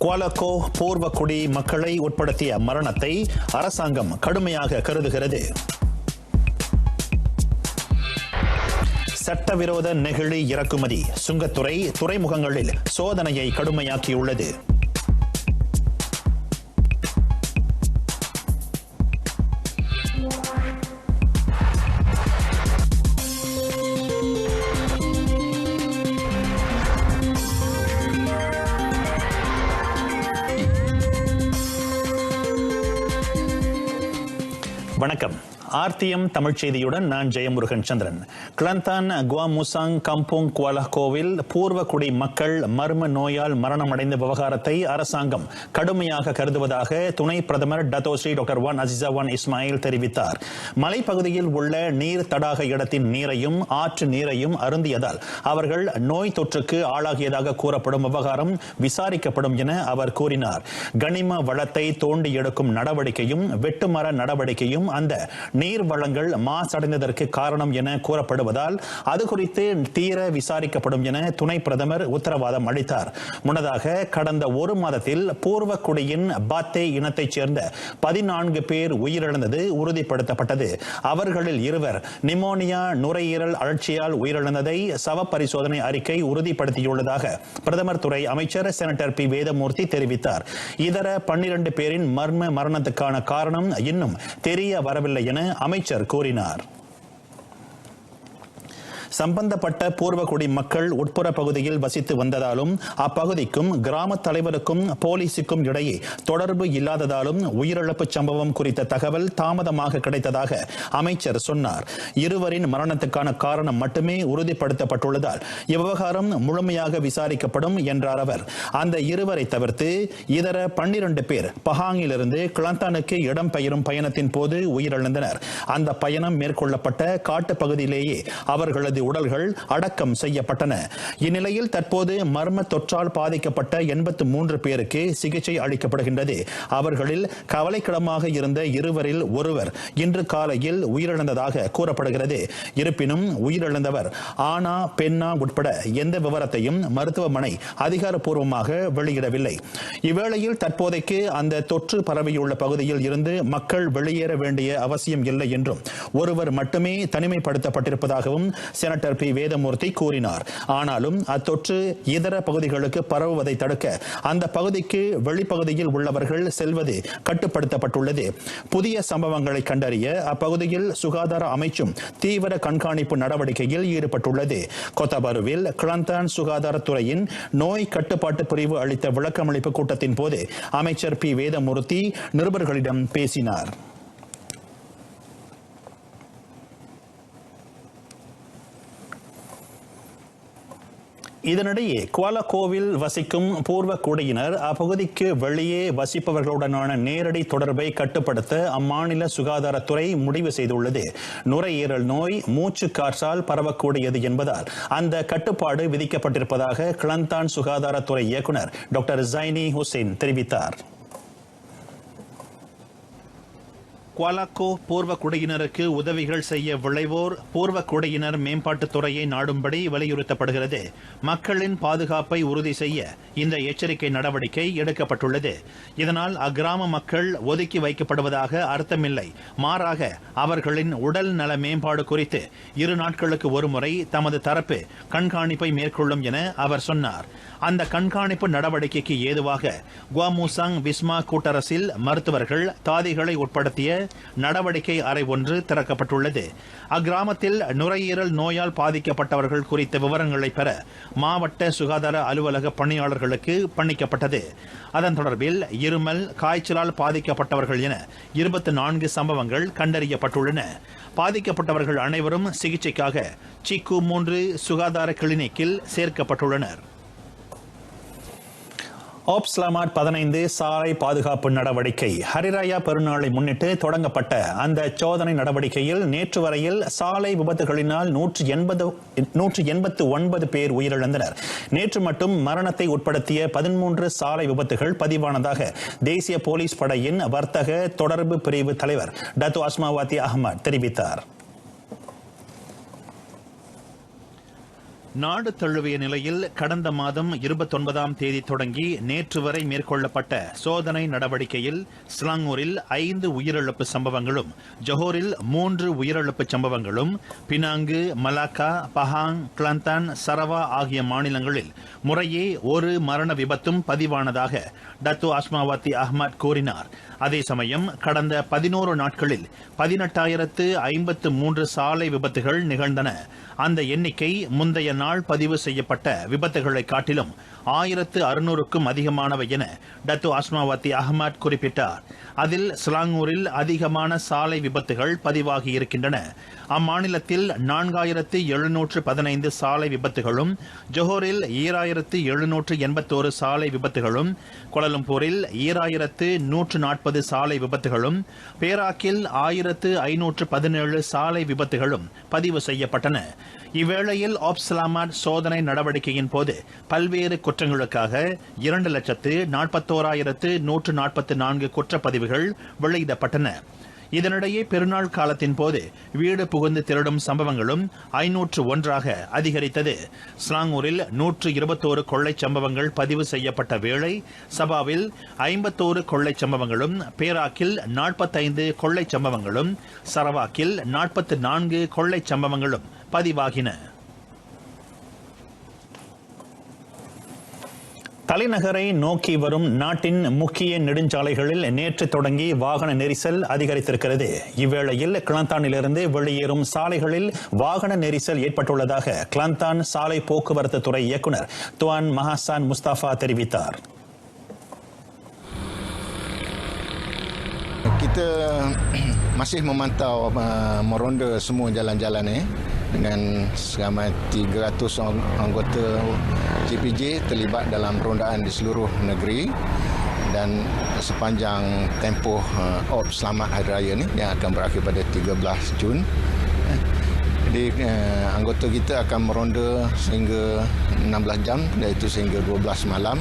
குவாலகோ பூர்வக்குடி மக்களை உட்படுத்திய மரணத்தை அரசாங்கம் கடுமையாக கருதுகிறது. சட்டவிரோத நெகிழி இறக்குமதி சுங்கத்துறை துறைமுகங்களில் சோதனையை கடுமையாக்கியுள்ளது. வணக்கம். ஆர்டிஎம் தமிழ் செய்தியுடன் நான் ஜெயமுருகன் சந்திரன். கிளந்தான் குவாமுசாங் கம்போங் குவாலகோவில் பூர்வக்குடி மக்கள் மர்ம நோயால் மரணமடைந்த விவகாரத்தை அரசாங்கம் கடுமையாக கருதுவதாக துணை பிரதமர் Dato' Sri doctor Wan Azizah Wan Ismail தெரிவித்தார். மலைப்பகுதியில் உள்ள நீர் தடாக இடத்தின் நீரையும் ஆற்று நீரையும் அருந்தியதால் அவர்கள் நோய் தொற்றுக்கு ஆளாகியதாக கூறப்படும் விவகாரம் விசாரிக்கப்படும் என அவர் கூறினார். கனிம வளத்தை தோண்டி எடுக்கும் நடவடிக்கையும் வெட்டுமர நடவடிக்கையும் அந்த நீர் வளங்கள் மாசடைந்ததற்கு காரணம் என கூறப்படுவதால் அது குறித்து தீர விசாரிக்கப்படும் என துணை பிரதமர் உத்தரவாதம் அளித்தார். முன்னதாக கடந்த ஒரு மாதத்தில் பூர்வக்குடியின் பாத்தே இனத்தைச் சேர்ந்த 14 பேர் உயிரிழந்தது உறுதிப்படுத்தப்பட்டது. அவர்களில் 2 நிமோனியா நுரையீரல் அழற்சியால் உயிரிழந்ததை சவ பரிசோதனை அறிக்கை உறுதிப்படுத்தியுள்ளதாக பிரதமர் துறை அமைச்சர் செனட்டர் பி வேதமூர்த்தி தெரிவித்தார். இதர 12 பேரின் மர்ம மரணத்துக்கான காரணம் இன்னும் தெரிய வரவில்லை என அமைச்சர் கூறினார். சம்பந்தப்பட்ட பூர்வக்குடி மக்கள் உட்புற பகுதியில் வசித்து வந்ததாலும் அப்பகுதிக்கும் கிராம தலைவருக்கும் போலீசுக்கும் இடையே தொடர்பு இல்லாததாலும் உயிரிழப்பு சம்பவம் குறித்த தகவல் தாமதமாக கிடைத்ததாக அமைச்சர் சொன்னார். 2 மரணத்துக்கான காரணம் மட்டுமே உறுதிப்படுத்தப்பட்டுள்ளதால் இவ்விவகாரம் முழுமையாக விசாரிக்கப்படும் என்றார் அவர். அந்த 2 தவிர்த்து இதர 12 பேர் பஹாங்கிலிருந்து கிளந்தானுக்கு இடம்பெயரும் பயணத்தின் போது உயிரிழந்தனர். அந்த பயணம் மேற்கொள்ளப்பட்ட காட்டு பகுதியிலேயே அவர்களது உடல்கள் அடக்கம் செய்யப்பட்டன. இந்நிலையில் தற்போது மர்ம தொற்றால் பாதிக்கப்பட்ட 83 பேருக்கு சிகிச்சை அளிக்கப்படுகின்றது. அவர்களில் கவலைக்கிடமாக இருந்த 2 ஒருவர் இன்று காலையில் உயிரிழந்ததாக கூறப்படுகிறது. இருப்பினும் உயிரிழந்தவர் ஆனா பெண்ணா உட்பட எந்த விவரத்தையும் மருத்துவமனை அதிகாரப்பூர்வமாக வெளியிடவில்லை. இவ்வேளையில் தற்போதைக்கு அந்த தொற்று பரவியுள்ள பகுதியில் இருந்து மக்கள் வெளியேற வேண்டிய அவசியம் இல்லை என்றும் ஒருவர் மட்டுமே தனிமைப்படுத்தப்பட்டிருப்பதாகவும் செனட்டர் பி வேதமூர்த்தி கூறினார். ஆனாலும் அத்தொற்று இதர பகுதிகளுக்கு பரவுவதை தடுக்க அந்த பகுதிக்கு வெளிப்பகுதியில் உள்ளவர்கள் செல்வது கட்டுப்படுத்தப்பட்டுள்ளது. புதிய சம்பவங்களை கண்டறிய அப்பகுதியில் சுகாதார அமைச்சும் தீவிர கண்காணிப்பு நடவடிக்கையில் ஈடுபட்டுள்ளது. கொத்தபருவில் கிளந்தான் சுகாதாரத்துறையின் நோய் கட்டுப்பாட்டு பிரிவு அளித்த விளக்கமளிப்பு கூட்டத்தின் போது அமைச்சர் பி வேதமூர்த்தி நிருபர்களிடம் பேசினார். இதனிடையே குவாலகோவில் வசிக்கும் பூர்வக்குடியினர் அப்பகுதிக்கு வெளியே வசிப்பவர்களுடனான நேரடி தொடர்பை கட்டுப்படுத்த அம்மாநில சுகாதாரத்துறை முடிவு செய்துள்ளது. நுரையீரல் நோய் மூச்சு காற்றால் பரவக்கூடியது என்பதால் அந்த கட்டுப்பாடு விதிக்கப்பட்டிருப்பதாக கிளந்தான் சுகாதாரத்துறை இயக்குநர் டாக்டர் ஜைனி ஹுசைன் தெரிவித்தார். குவாலகோ பூர்வக்குடியினருக்கு உதவிகள் செய்ய விளைவோர் பூர்வக்குடியினர் மேம்பாட்டுத் துறையை நாடும்படி வலியுறுத்தப்படுகிறது. மக்களின் பாதுகாப்பை உறுதி செய்ய இந்த எச்சரிக்கை நடவடிக்கை எடுக்கப்பட்டுள்ளது. இதனால் அக்கிராம மக்கள் ஒதுக்கி வைக்கப்படுவதாக அர்த்தமில்லை. மாறாக அவர்களின் உடல் நல மேம்பாடு குறித்து 2 நாட்களுக்கு ஒருமுறை தமது தரப்பு கண்காணிப்பை மேற்கொள்ளும் என அவர் சொன்னார். அந்த கண்காணிப்பு நடவடிக்கைக்கு ஏதுவாக குவாமுசாங் விஸ்மா கூட்டரசில் மருத்துவர்கள் தாதிகளை உட்படுத்திய நடவடிக்கை அறை ஒன்று திறக்கப்பட்டுள்ளது. அக்கிராமத்தில் நுரையீரல் நோயால் பாதிக்கப்பட்டவர்கள் குறித்த விவரங்களை பெற மாவட்ட சுகாதார அலுவலக பணியாளர்களுக்கு பணிக்கப்பட்டது. அதன் தொடர்பில் இருமல் காய்ச்சலால் பாதிக்கப்பட்டவர்கள் என 24 சம்பவங்கள் கண்டறியப்பட்டுள்ளன. பாதிக்கப்பட்டவர்கள் அனைவரும் சிகிச்சைக்காக சிக்கு 3 சுகாதார கிளினிக்கில் சேர்க்கப்பட்டுள்ளனர். ஆப்ஸ்லாமாட் 15 சாலை பாதுகாப்பு நடவடிக்கை. ஹரிராயா பெருநாளை முன்னிட்டு தொடங்கப்பட்ட அந்த சோதனை நடவடிக்கையில் நேற்று வரையில் சாலை விபத்துகளினால் 189 பேர் உயிரிழந்தனர். நேற்று மட்டும் மரணத்தை உட்படுத்திய 13 சாலை விபத்துகள் பதிவானதாக தேசிய போலீஸ் படையின் வர்த்தக தொடர்பு பிரிவு தலைவர் டத்து அஸ்மாவதி அஹ்மத் தெரிவித்தார். நாடு தழுவிய நிலையில் கடந்த மாதம் 29ஆம் தேதி தொடங்கி நேற்று வரை மேற்கொள்ளப்பட்ட சோதனை நடவடிக்கையில் ஸ்லாங்கூரில் 5 உயிரிழப்பு சம்பவங்களும், ஜொஹோரில் 3 உயிரிழப்பு சம்பவங்களும், பினாங்கு, மலாக்கா, பஹாங், கிளந்தான், சரவா ஆகிய மாநிலங்களில் முறையே ஒரு மரண விபத்தும் பதிவானதாக டத்து அஸ்மாவதி அஹ்மத் கூறினார். அதே சமயம் கடந்த 11 நாட்களில் 18,053 சாலை விபத்துகள் நிகழ்ந்தன. அந்த எண்ணிக்கை முந்தைய நாள் பதிவு செய்யப்பட்ட விபத்துகளை காட்டிலும் 1,600க்கும் அதிகமானவை என டத்து அஸ்மாவதி அஹ்மத் குறிப்பிட்டார். அதில் ஸ்லாங்கூரில் அதிகமான சாலை விபத்துகள் பதிவாகி இருக்கின்றன. அம்மாநிலத்தில் 4,715 சாலை விபத்துகளும், ஜொஹோரில் 7,781 சாலை விபத்துகளும், கோலாலம்பூரில் 7,140 சாலை விபத்துகளும், பேராக்கில் 1,517 சாலை விபத்துகளும் பதிவு செய்யப்பட்டன. இவ்வேளையில் ஆப்ஸ்லாமாட் சோதனை நடவடிக்கையின் போது பல்வேறு குற்றங்களுக்காக 2,41,144 குற்றப்பதிவுகள் வெளியிடப்பட்டன. இதனிடையே பெருநாள் காலத்தின் போது வீடு புகுந்து திருடும் சம்பவங்களும் 501ஆக அதிகரித்தது. ஸ்லாங்கூரில் 121 கொள்ளை சம்பவங்கள் பதிவு செய்யப்பட்ட வேளை சபாவில் 51 கொள்ளை சம்பவங்களும், பேராக்கில் 45 கொள்ளை சம்பவங்களும், சரவாக்கில் 44 கொள்ளை சம்பவங்களும் பதிவாகின. தலைநகரை நோக்கி வரும் நாட்டின் முக்கிய நெடுஞ்சாலைகளில் நேற்று தொடங்கி வாகன நெரிசல் அதிகரித்திருக்கிறது. இவ்வேளையில் கிளந்தானிலிருந்து வெளியேறும் சாலைகளில் வாகன நெரிசல் ஏற்பட்டுள்ளதாக கிளந்தான் சாலை போக்குவரத்து துறை இயக்குநர் துவான் மஹாசான் முஸ்தாஃபா தெரிவித்தார். Kita masih memantau meronda semua jalan-jalan dengan seramai 300 anggota CPJ terlibat dalam rondaan di seluruh negeri dan sepanjang tempoh Ops Selamat Hari Raya ni yang akan berakhir pada 13 Jun. Jadi anggota kita akan meronda sehingga 16 jam iaitu sehingga 12 malam.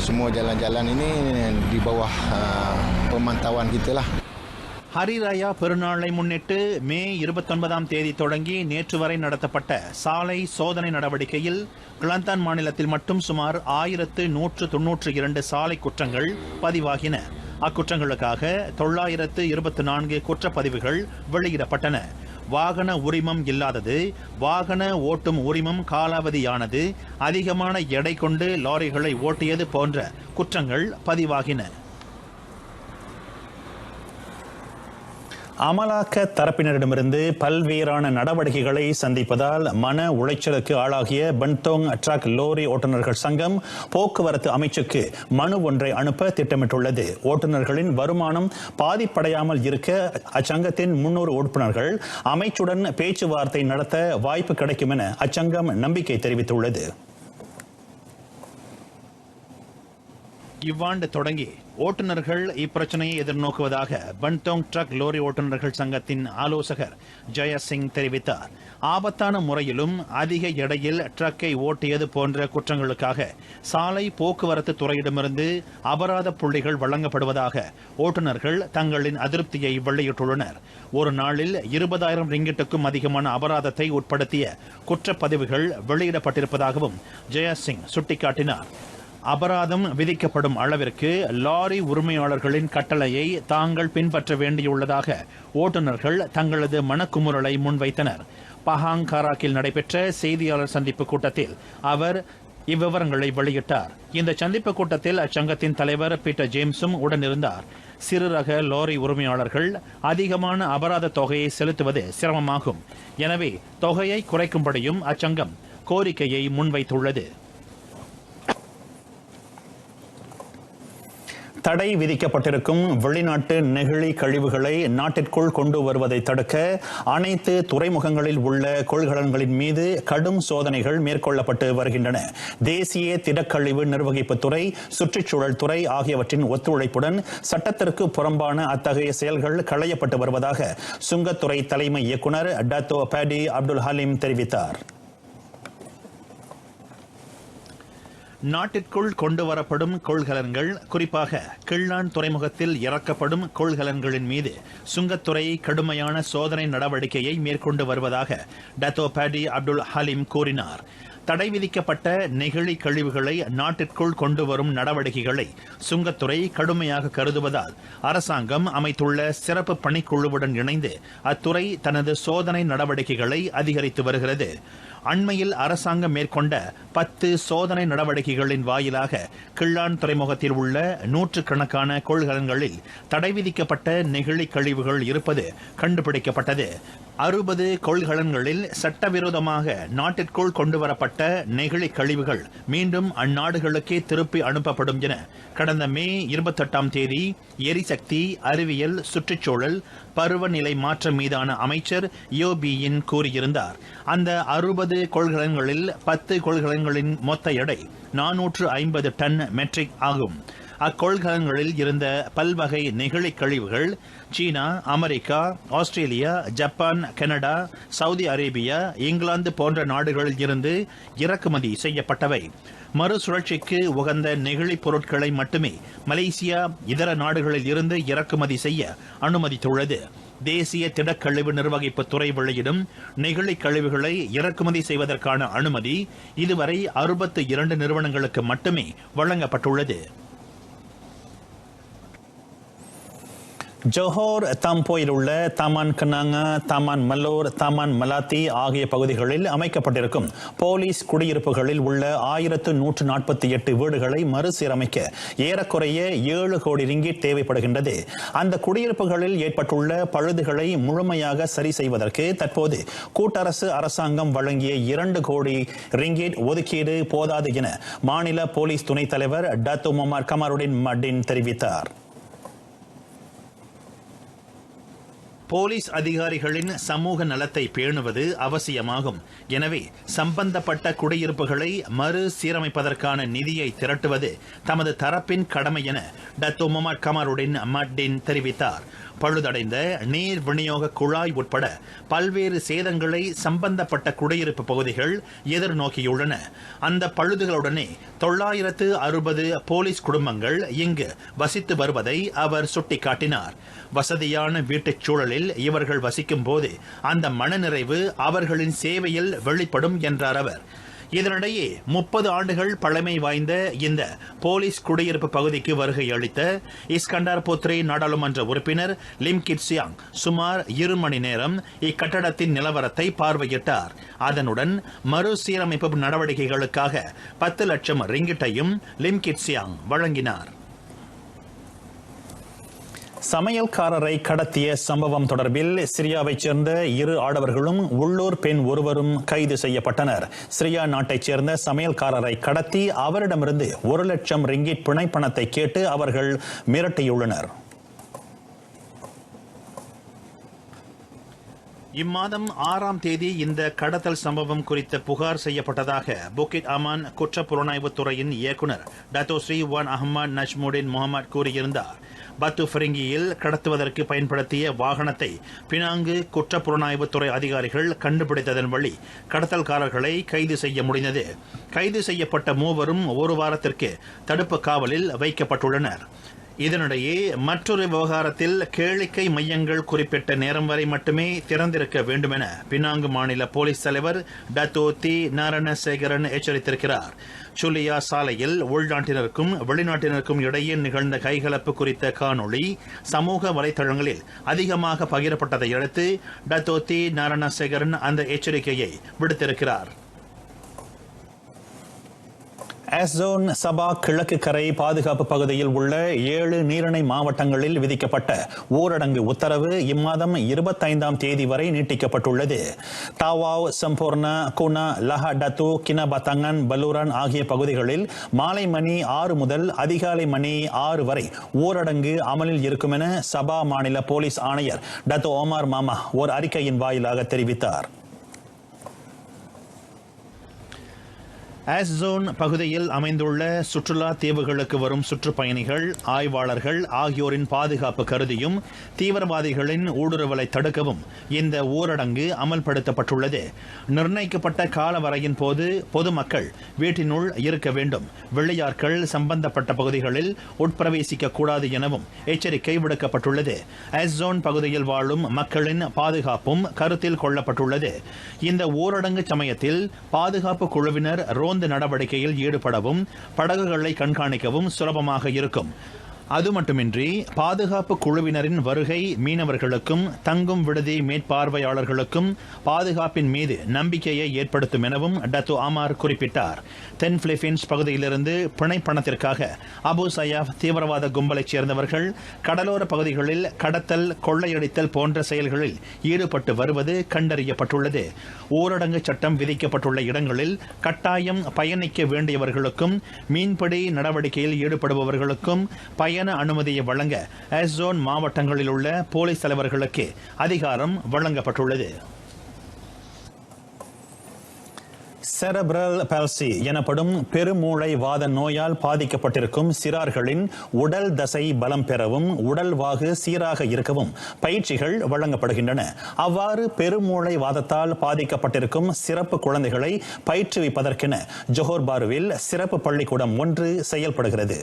Semua jalan-jalan ini di bawah pemantauan kita lah. Hari ராயா பெருநாளை முன்னிட்டு மே 29ஆம் தேதி தொடங்கி நேற்று வரை நடத்தப்பட்ட சாலை சோதனை நடவடிக்கையில் கிளந்தான் மாநிலத்தில் மட்டும் சுமார் 1,192 சாலை குற்றங்கள் பதிவாகின. அக்குற்றங்களுக்காக 924 குற்றப்பதிவுகள் வெளியிடப்பட்டன. வாகன உரிமம் இல்லாதது, வாகன ஓட்டும் உரிமம் காலாவதியானது, அதிகமான எடை கொண்டு லாரிகளை ஓட்டியது போன்ற குற்றங்கள் பதிவாகின. அமலாக்க தரப்பினரிடமிருந்து பல்வேறான நடவடிக்கைகளை சந்திப்பதால் மன உளைச்சலுக்கு ஆளாகிய பன்தோங் ட்ரக் லோரி ஓட்டுநர்கள் சங்கம் போக்குவரத்து அமைச்சுக்கு மனு ஒன்றை அனுப்ப திட்டமிட்டுள்ளது. ஓட்டுநர்களின் வருமானம் பாதிப்படையாமல் இருக்க அச்சங்கத்தின் 300 உறுப்பினர்கள் அமைச்சுடன் பேச்சுவார்த்தை நடத்த வாய்ப்பு கிடைக்கும் என அச்சங்கம் நம்பிக்கை தெரிவித்துள்ளது. இவ்வாண்டு தொடங்கி ஓட்டுநர்கள் இப்பிரச்சனையை எதிர்நோக்குவதாக பன்தோங் ட்ரக் லோரி ஓட்டுநர்கள் சங்கத்தின் ஆலோசகர் ஜெயசிங் தெரிவித்தார். ஆபத்தான முறையிலும் அதிக எடையில் ட்ரக்கை ஓட்டியது போன்ற குற்றங்களுக்காக சாலை போக்குவரத்து துறையிடமிருந்து அபராத புள்ளிகள் வழங்கப்படுவதாக ஓட்டுநர்கள் தங்களின் அதிருப்தியை வெளியிட்டுள்ளனர். ஒரு நாளில் 20,000 ரிங்கிட்டுக்கும் அதிகமான அபராதத்தை உட்படுத்திய குற்றப்பதிவுகள் வெளியிடப்பட்டிருப்பதாகவும் ஜெயசிங் சுட்டிக்காட்டினார். அபராதம் விதிக்கப்படும் அளவிற்கு லாரி உரிமையாளர்களின் கட்டளையை தாங்கள் பின்பற்ற வேண்டியுள்ளதாக ஓட்டுநர்கள் தங்களது மனக்குமுறலை முன்வைத்தனர். பஹாங் காராக்கில் நடைபெற்ற செய்தியாளர் சந்திப்பு கூட்டத்தில் அவர் இவ்விவரங்களை வெளியிட்டார். இந்த சந்திப்பு கூட்டத்தில் அச்சங்கத்தின் தலைவர் பீட்டர் ஜேம்ஸும் உடனிருந்தார். சிறு ரக லாரி உரிமையாளர்கள் அதிகமான அபராத தொகையை செலுத்துவது சிரமமாகும். எனவே தொகையை குறைக்கும்படியும் அச்சங்கம் கோரிக்கையை முன்வைத்துள்ளது. தடை விதிக்கப்பட்டிருக்கும் வெளிநாட்டு நெகிழி கழிவுகளை நாட்டிற்குள் கொண்டு வருவதை தடுக்க அனைத்து துறைமுகங்களில் உள்ள கொள்கலன்களின் மீது கடும் சோதனைகள் மேற்கொள்ளப்பட்டு வருகின்றன. தேசிய திடக்கழிவு நிர்வகிப்பு துறை, சுற்றுச்சூழல் துறை ஆகியவற்றின் ஒத்துழைப்புடன் சட்டத்திற்கு புறம்பான அத்தகைய செயல்கள் களையப்பட்டு வருவதாக சுங்கத்துறை தலைமை இயக்குநர் டத்தோ பாடி அப்துல் ஹலீம் தெரிவித்தார். நாட்டிற்குள் கொண்டு வரப்படும் கொள்கலன்கள், குறிப்பாக கிள்ளான் துறைமுகத்தில் இறக்கப்படும் கொள்கலன்களின் மீது சுங்கத்துறை கடுமையான சோதனை நடவடிக்கையை மேற்கொண்டு வருவதாக டத்தோ பாடி அப்துல் ஹலீம் கூறினார். தடை விதிக்கப்பட்ட நெகிழி கழிவுகளை நாட்டிற்குள் கொண்டு வரும் நடவடிக்கைகளை சுங்கத்துறை கடுமையாக கருதுவதால் அரசாங்கம் அமைத்துள்ள சிறப்பு பணிக்குழுவுடன் இணைந்து அத்துறை தனது சோதனை நடவடிக்கைகளை அதிகரித்து வருகிறது. அண்மையில் அரசாங்கம் மேற்கொண்ட 10 சோதனை நடவடிக்கைகளின் வாயிலாக கிள்ளான் துறைமுகத்தில் உள்ள நூற்றுக்கணக்கான கொள்கலன்களில் தடை விதிக்கப்பட்ட நெகிழி கழிவுகள் இருப்பது கண்டுபிடிக்கப்பட்டது. 60 கொள்கலன்களில் சட்டவிரோதமாக நாட்டிற்குள் கொண்டுவரப்பட்ட நெகிழி கழிவுகள் மீண்டும் அந்நாடுகளுக்கே திருப்பி அனுப்பப்படும் என கடந்த மே 28ஆம் தேதி எரிசக்தி, அறிவியல், சுற்றுச்சூழல், பருவநிலை மாற்றம் மீதான அமைச்சர் யோபியின் கூறியிருந்தார். அந்த 60 கொள்கலன்களில் 10 கொள்கலன்களின் மொத்த எடை 450 டன் மெட்ரிக் ஆகும். அக்கொள்கலன்களில் இருந்த பல்வகை நெகிழி கழிவுகள் சீனா, America, Australia, Japan, Canada, Saudi Arabia, இங்கிலாந்து போன்ற நாடுகளில் இருந்து இறக்குமதி செய்யப்பட்டவை. மறுசுழற்சிக்கு உகந்த நெகிழி பொருட்களை மட்டுமே மலேசியா இதர நாடுகளில் இருந்து இறக்குமதி செய்ய அனுமதித்துள்ளது. தேசிய திடக்கழிவு நிர்வகிப்பு துறை வெளியிடும் நெகிழி கழிவுகளை இறக்குமதி செய்வதற்கான அனுமதி இதுவரை 62 நிறுவனங்களுக்கு மட்டுமே வழங்கப்பட்டுள்ளது. ஜோஹர் தம்போயில் உள்ள தமான் கனாங்கா, தமான் மல்லோர், தமான் மலாத்தி ஆகிய பகுதிகளில் அமைக்கப்பட்டிருக்கும் போலீஸ் குடியிருப்புகளில் உள்ள 1148 வீடுகளை மறுசீரமைக்க ஏறக்குறைய 7 கோடி ரிங்கிட் தேவைப்படுகின்றது. அந்த குடியிருப்புகளில் ஏற்பட்டுள்ள பழுதுகளை முழுமையாக சரி செய்வதற்கு தற்போது கூட்டரசு அரசாங்கம் வழங்கிய 2 கோடி ரிங்கிட் ஒதுக்கீடு போதாது என மாநில போலீஸ் துணைத் தலைவர் டத்தோ முகமது கமாருடின் மட்டின் தெரிவித்தார். போலீஸ் அதிகாரிகளின் சமூக நலத்தை பேணுவது அவசியமாகும். எனவே சம்பந்தப்பட்ட குடியிருப்புகளை மறுசீரமைப்பதற்கான நிதியை திரட்டுவது தமது தரப்பின் கடமை என டத்தோ முகமது கமாருடின் மட்டின் தெரிவித்தார். பழுதடைந்த நீர் விநியோக குழாய் உட்பட பல்வேறு சேதங்களை சம்பந்தப்பட்ட குடியிருப்பு பகுதிகள் எதிர்நோக்கியுள்ளன. அந்த பழுதுகளுடனே 960 போலீஸ் குடும்பங்கள் இங்கு வசித்து வருவதை அவர் சுட்டிக்காட்டினார். வசதியான வீட்டுச் சூழலில் இவர்கள் வசிக்கும் போது அந்த மனநிறைவு அவர்களின் சேவையில் வெளிப்படும் என்றார் அவர். இதனிடையே 30 ஆண்டுகள் பழமை வாய்ந்த இந்த போலீஸ் குடியிருப்பு பகுதிக்கு வருகை அளித்த இஸ்கண்டார் போத்ரே நாடாளுமன்ற உறுப்பினர் லிம் கிட்சியாங் சுமார் 2 மணி நேரம் இக்கட்டடத்தின் நிலவரத்தை பார்வையிட்டார். அதனுடன் மறுசீரமைப்பு நடவடிக்கைகளுக்காக 10 லட்சம் ரிங்கிட்டையும் லிம் கிட்சியாங் வழங்கினார். சமையல்காரரை கடத்திய சம்பவம் தொடர்பில் சிரியாவைச் சேர்ந்த 2 ஆடவர்களும் உள்ளூர் பெண் ஒருவரும் கைது செய்யப்பட்டனர். சிரியா நாட்டைச் சேர்ந்த சமையல்காரரை கடத்தி அவரிடமிருந்து 1 லட்சம் ரிங்கிட் பிணைப்பணத்தை கேட்டு அவர்கள் மிரட்டியுள்ளனர். இம்மாதம் 6ஆம் தேதி இந்த கடத்தல் சம்பவம் குறித்த புகார் செய்யப்பட்டதாக புக்கிட் அமான் குற்றப்புலனாய்வுத் துறையின் இயக்குநர் டத்தோ ஸ்ரீ வான் அஹ்மத் நஜ்முடின் முகமது கூறியிருந்தார். பத்து ஃபரிங்கியில் கடத்துவதற்கு பயன்படுத்திய வாகனத்தை பினாங்கு குற்றப்புலனாய்வுத் துறை அதிகாரிகள் கண்டுபிடித்ததன் வழி கடத்தல்காரர்களை கைது செய்ய முடிந்தது. கைது செய்யப்பட்ட மூவரும் 1 வாரத்திற்கு தடுப்பு காவலில் வைக்கப்பட்டுள்ளனர். இதனிடையே மற்றொரு விவகாரத்தில் கேளிக்கை மையங்கள் குறிப்பிட்ட நேரம் வரை மட்டுமே திறந்திருக்க வேண்டுமென பினாங்கு மாநில போலீஸ் தலைவர் டத்தோ தி நாரணசேகரன் எச்சரித்திருக்கிறார். சுலியா சாலையில் உள்நாட்டினருக்கும் வெளிநாட்டினருக்கும் இடையே நிகழ்ந்த கைகலப்பு குறித்த காணொளி சமூக வலைதளங்களில் அதிகமாக பகிரப்பட்டதை அடுத்து டத்தோ தி நாரணசேகரன் அந்த எச்சரிக்கையை விடுத்திருக்கிறார். அஸ்ஸோன் சபா கிழக்கு கரை பாதுகாப்பு பகுதியில் உள்ள 7 நீரிணை மாவட்டங்களில் விதிக்கப்பட்ட ஊரடங்கு உத்தரவு இம்மாதம் 25ஆம் தேதி வரை நீட்டிக்கப்பட்டுள்ளது. தாவாவ், சம்பூர்ணா, குனா, லஹா டத்து, கினபத்தங்கன், பலூரான் ஆகிய பகுதிகளில் மாலை மணி 6 முதல் அதிகாலை மணி 6 வரை ஊரடங்கு அமலில் இருக்கும் என சபா மாநில போலீஸ் ஆணையர் டத்தோ ஒமார் மாமா ஒரு அறிக்கையின் வாயிலாக தெரிவித்தார். ஆஸ்ஸோன் பகுதியில் அமைந்துள்ள சுற்றுலா தீவுகளுக்கு வரும் சுற்றுப்பயணிகள், ஆய்வாளர்கள் ஆகியோரின் பாதுகாப்பு கருதியும் தீவிரவாதிகளின் ஊடுருவலை தடுக்கவும் இந்த ஊரடங்கு அமல்படுத்தப்பட்டுள்ளது. நிர்ணயிக்கப்பட்ட காலவரையின் போது பொதுமக்கள் வீட்டினுள் இருக்க வேண்டும். வெள்ளையாட்கள் சம்பந்தப்பட்ட பகுதிகளில் உட்பிரவேசிக்க கூடாது எனவும் எச்சரிக்கை விடுக்கப்பட்டுள்ளது. ஆஸ்ஸோன் பகுதியில் வாழும் மக்களின் பாதுகாப்பும் கருத்தில் கொள்ளப்பட்டுள்ளது. இந்த ஊரடங்கு சமயத்தில் பாதுகாப்பு குழுவினர் ரோந்து நடவடிக்கையில் ஈடுபடவும் படகுகளை கண்காணிக்கவும் சுலபமாக இருக்கும். அது மட்டுமின்றி பாதுகாப்பு குழுவினரின் வருகை மீனவர்களுக்கும் தங்கும் விடுதி மேற்பார்வையாளர்களுக்கும் பாதுகாப்பின் மீது நம்பிக்கையை ஏற்படுத்தும் எனவும் டத்து ஆமார் குறிப்பிட்டார். தென் பிலிப்பீன்ஸ் பகுதியிலிருந்து பிணை பணத்திற்காக அபு சயாப் தீவிரவாத கும்பலைச் சேர்ந்தவர்கள் கடலோர பகுதிகளில் கடத்தல், கொள்ளையடித்தல் போன்ற செயல்களில் ஈடுபட்டு வருவது கண்டறியப்பட்டுள்ளது. ஊரடங்கு சட்டம் விதிக்கப்பட்டுள்ள இடங்களில் கட்டாயம் பயணிக்க வேண்டியவர்களுக்கும் மீன்பிடி நடவடிக்கையில் ஈடுபடுபவர்களுக்கும் பயண அனுமதியை வழங்க ஆஸ்ஸோன் மாவட்டங்களில் உள்ள போலீஸ் தலைவர்களுக்கு அதிகாரம் வழங்கப்பட்டுள்ளது. செரப்ரல் பால்சி எனப்படும் பெருமூளை வாத நோயால் பாதிக்கப்பட்டிருக்கும் சிறார்களின் உடல் தசை பலம் பெறவும் உடல் வாகு சீராக இருக்கவும் பயிற்சிகள் வழங்கப்படுகின்றன. அவ்வாறு பெருமூளை வாதத்தால் பாதிக்கப்பட்டிருக்கும் சிறப்பு குழந்தைகளை பயிற்றுவிப்பதற்கென ஜோஹர் பாருவில் சிறப்பு பள்ளிக்கூடம் ஒன்று செயல்படுகிறது.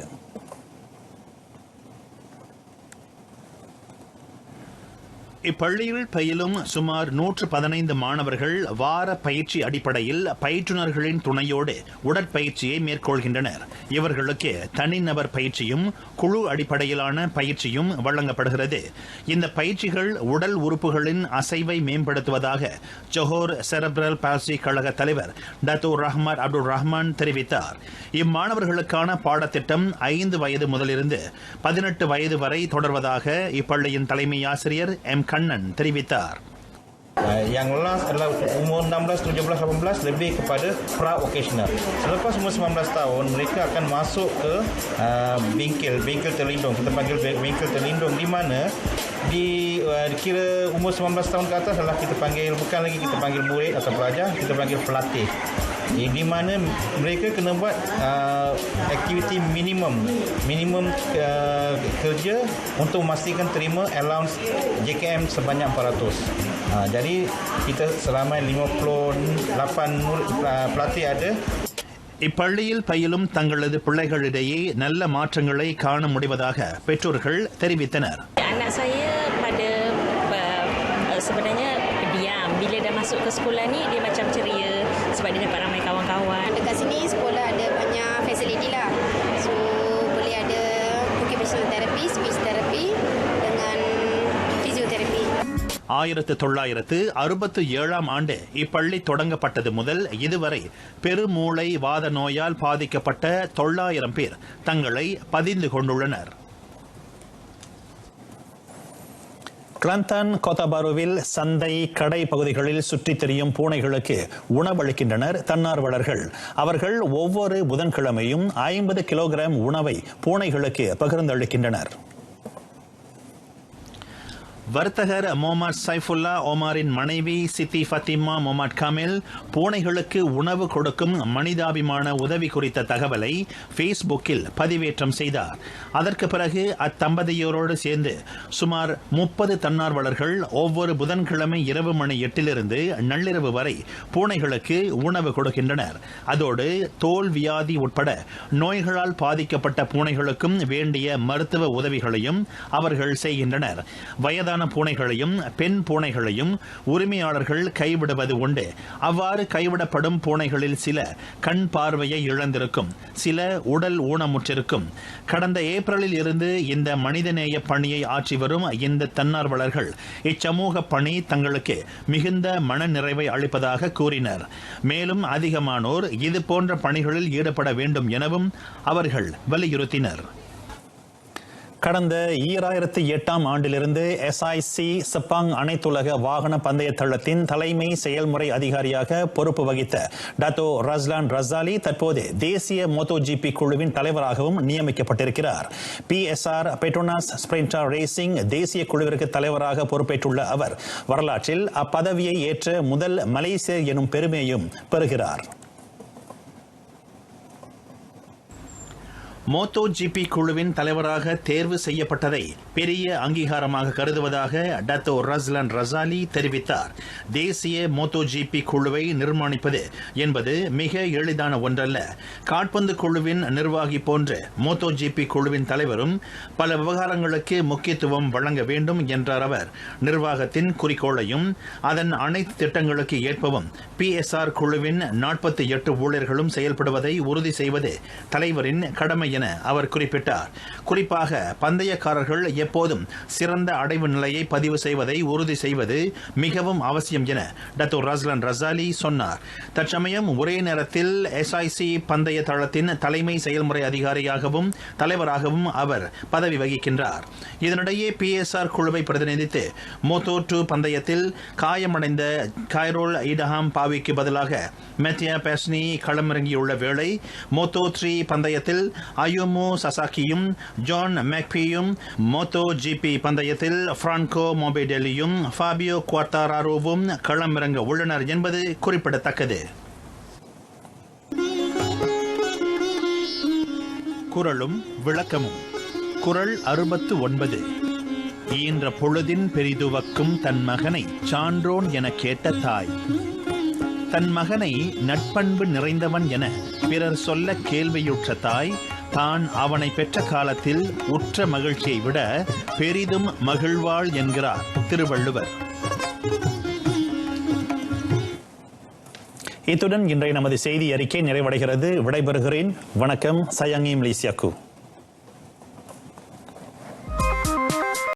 இப்பள்ளியில் பயிலும் சுமார் 115 மாணவர்கள் வார பயிற்சி அடிப்படையில் பயிற்றுநர்களின் துணையோடு உடற்பயிற்சியை மேற்கொள்கின்றனர். இவர்களுக்கு தனிநபர் பயிற்சியும் குழு அடிப்படையிலான பயிற்சியும் வழங்கப்படுகிறது. இந்த பயிற்சிகள் உடல் உறுப்புகளின் அசைவை மேம்படுத்துவதாக ஜோஹர் செரப்ரல் பால்சி கழக தலைவர் டத்து ரஹ்மத் அப்துல் ரஹ்மான் தெரிவித்தார். இம்மாணவர்களுக்கான பாடத்திட்டம் 5 வயது முதலிருந்து 18 வயது வரை தொடர்வதாக இப்பள்ளியின் தலைமை ஆசிரியர் எம் கண்ணன் தெரிவித்தார். Yang last adalah umur 16, 17, 18 lebih kepada pra-vocational. Selepas umur 19 tahun, mereka akan masuk ke bengkel terlindung. Kita panggil bengkel terlindung di mana kira umur 19 tahun ke atas adalah kita panggil, bukan lagi kita panggil murid atau pelajar, kita panggil pelatih. Di mana mereka kena buat aktiviti minimum kerja untuk memastikan terima allowance JKM sebanyak 400. Jadi kita selama 58 pelatih ada. இப்பள்ளியில் பயிலும் தங்களது பிள்ளைகளிடையே நல்ல மாற்றங்களை காண முடிவதாக பெற்றோர்கள் தெரிவித்தனர். Anak saya pada sebenarnya pendiam. Bila dah masuk ke sekolah ni dia macam ceria sebab dia dapat ramai kawan-kawan. Dekat sini sekolah ada banyak fasiliti lah. So boleh ada occupational therapy, speech therapy dengan physiotherapy. 1967ஆம் ஆண்டு இப்பள்ளி தொடங்கப்பட்டது முதல் இதுவரை பெருமூளை வாத நோயால் பாதிக்கப்பட்ட 900 பேர் தங்களை பதிந்து கொண்டுள்ளனர். கிளந்தன் கோத்தாபாருவில் சந்தை, கடை பகுதிகளில் சுற்றித் திரியும் பூனைகளுக்கு உணவளிக்கின்றனர் தன்னார்வலர்கள். அவர்கள் ஒவ்வொரு புதன்கிழமையும் 50 கிலோகிராம் உணவை பூனைகளுக்கு பகிர்ந்தளிக்கின்றனர். வர்த்தகர் மொஹமட் சைஃபுல்லா ஒமாரின் மனைவி சித்தி ஃபத்திமா மொஹமட் காமில் பூனைகளுக்கு உணவு கொடுக்கும் மனிதாபிமான உதவி குறித்த தகவலை ஃபேஸ்புக்கில் பதிவேற்றம் செய்தார். அதற்கு பிறகு அத்தம்பதியோரோடு சேர்ந்து சுமார் 30 தன்னார்வலர்கள் ஒவ்வொரு புதன்கிழமை இரவு மணி 8 நள்ளிரவு வரை பூனைகளுக்கு உணவு கொடுக்கின்றனர். அதோடு தோல் வியாதி உட்பட நோய்களால் பாதிக்கப்பட்ட பூனைகளுக்கும் வேண்டிய மருத்துவ உதவிகளையும் அவர்கள் செய்கின்றனர். வயதான பூனைகளையும் பெண் பூனைகளையும் உரிமையாளர்கள் கைவிடுவது உண்டு. அவ்வாறு கைவிடப்படும் பூனைகளில் சில கண் பார்வையை இழந்திருக்கும், சில உடல் ஊனமுற்றிருக்கும். கடந்த ஏப்ரலில் இருந்து இந்த மனிதநேய பணியை ஆற்றி வரும் இந்த தன்னார்வலர்கள் இச்சமூக பணி தங்களுக்கு மிகுந்த மன நிறைவை அளிப்பதாக கூறினர். மேலும் அதிகமானோர் இது போன்ற பணிகளில் ஈடுபட வேண்டும் எனவும் அவர்கள் வலியுறுத்தினர். கடந்த 2008ஆம் ஆண்டிலிருந்து SIC செப்பாங் அனைத்துலக வாகன பந்தய தளத்தின் தலைமை செயல்முறை அதிகாரியாக பொறுப்பு வகித்த டத்தோ ரஸ்லான் ரசாலி தற்போது தேசிய MotoGP குழுவின் தலைவராகவும் நியமிக்கப்பட்டிருக்கிறார். PSR பெட்ரோனாஸ் ஸ்பிரிண்டர் ரேசிங் தேசிய குழுவிற்கு தலைவராக பொறுப்பேற்றுள்ள அவர் வரலாற்றில் அப்பதவியை ஏற்ற முதல் மலேசியர் எனும் பெருமையையும் பெறுகிறார். மோட்டோ ஜிபி குழுவின் தலைவராக தேர்வு செய்யப்பட்டதை பெரிய அங்கீகாரமாக கருதுவதாக டத்தோ ரஸ்லான் ரசாலி தெரிவித்தார். தேசிய மோட்டோ ஜிபி குழுவை நிர்மாணிப்பது என்பது மிக எளிதான ஒன்றல்ல. கால்பந்து குழுவின் நிர்வாகி போன்ற மோட்டோ ஜிபி குழுவின் தலைவரும் பல விவகாரங்களுக்கு முக்கியத்துவம் வழங்க வேண்டும் என்றார் அவர். நிர்வாகத்தின் குறிக்கோளையும் அதன் அனைத்து திட்டங்களுக்கு ஏற்பவும் PSR குழுவின் 48 ஊழியர்களும் செயல்படுவதை உறுதி செய்வது தலைவரின் கடமை என அவர் குறிப்பிட்டார். குறிப்பாக பந்தயக்காரர்கள் எப்போதும் சிறந்த அடைவு நிலையை பதிவு செய்வதை உறுதி செய்வது மிகவும் அவசியம் என டத்தோ ரஸ்லான் ரசாலி சொன்னார். தற்சமயம் ஒரே நேரத்தில் SIC பந்தய தளத்தின் தலைமை செயல்முறை அதிகாரியாகவும் தலைவராகவும் அவர் பதவி வகிக்கின்றார். இதனிடையே PSR குழுவை பிரதிநிதித்து மோட்டோ2 பந்தயத்தில் காயமடைந்த கைரோல் இடஹாம் பாவிக்கு பதிலாக மெத்தியா பேஸ்னி களமிறங்கியுள்ள வேளை மோட்டோ3 பந்தயத்தில் அயுமோ சசாக்கியும் ஜான் மேக்பியும், மோட்டோ ஜிபி பந்தயத்தில் பிரான்கோ மொபேடெலியும் ஃபாபியோ குவார்டாரோவும் களமிறங்க உள்ளனர் என்பது குறிப்பிடத்தக்கது. குறளும் விளக்கமும். குறள் 69. ஈன்ற பொழுதின் பெரிதுவக்கும் தன் மகனை சான்றோன் என கேட்ட தாய். தன் மகனை நட்பண்பு நிறைந்தவன் என பிறர் சொல்ல கேள்வியுற்ற தாய் தான் அவனை பெற்ற காலத்தில் உற்ற மகிழ்ச்சியை விட பெரிதும் மகிழ்வாள் என்கிறார் திருவள்ளுவர். இத்துடன் இன்றைய நமது செய்தி அறிக்கை நிறைவடைகிறது. விடைபெறுகிறேன். வணக்கம். சயாங்கி மலேசியாக்கு.